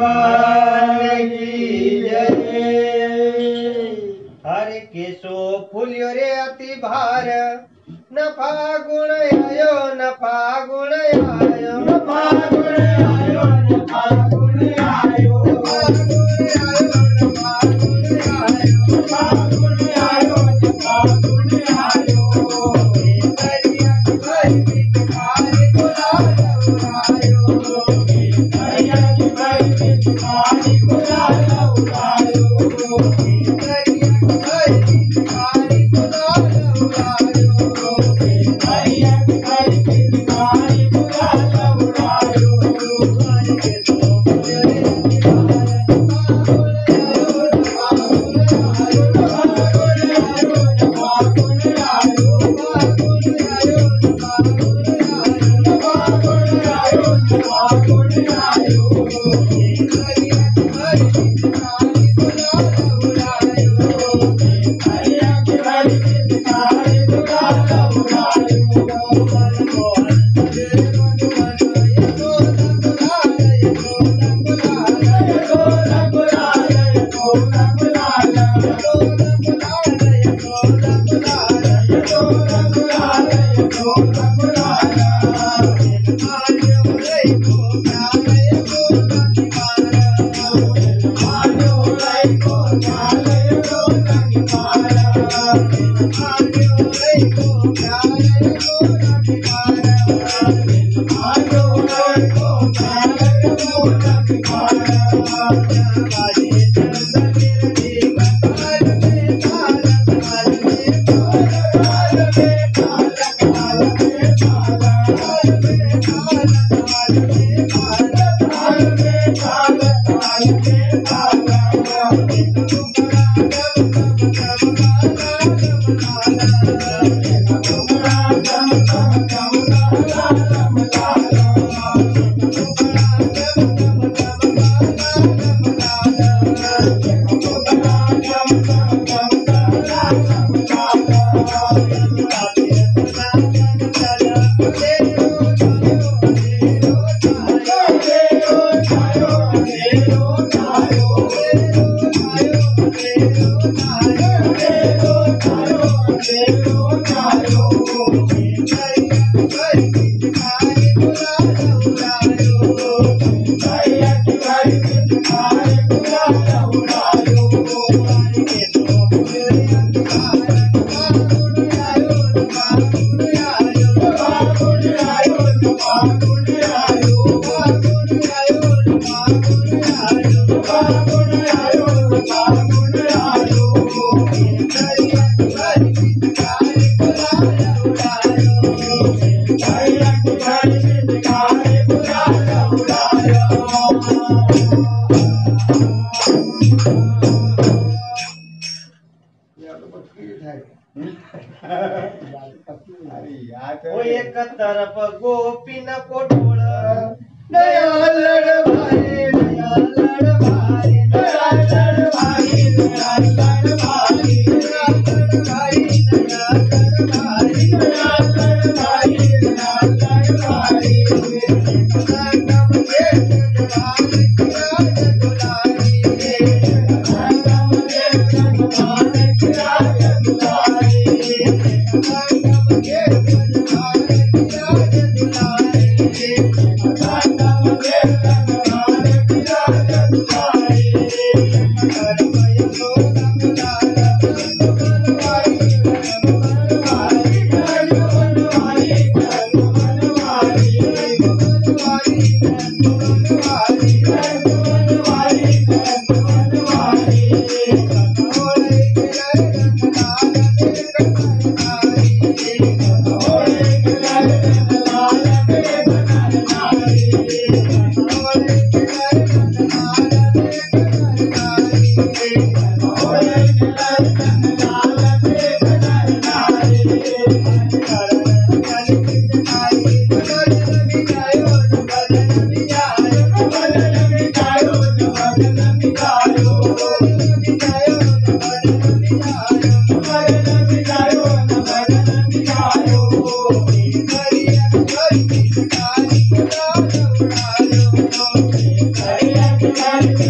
भगवान की जय। हरे केशो फूल्यो रे अति भार न फागुण आयो न फागुण आयो न फागुण आयो न फागुण आयो फागुण आयो न फागुण आयो फागुण आयो दरिया की भरी तुम्हारे गुलाल उड़ायो दरिया की भरी तुम्हारी गुलाल उड़ायो दरिया की भरी तुम्हारी गुलाल उड़ायो दरिया की भरी तुम्हारी गुलाल उड़ायो हरे के सो फूल्यो रे एक तरफ गोपीन कोटोळ नया लड़ भाई नया लड़ भाई नया लड़ भाई नया लड़ भाई नया लड़ भाई नया लड़ भाई नया लड़ भाई नया लड़ भाई संगम के जगवान किया जगुलारी संगम के जगवान किया जगुलारी संगम के जगवान किया जगुलारी संगम के जगवान किया जगुलारी कर भय सो रंगलाल बनवाई बनवाई बनवाई बनवाई Hare Hare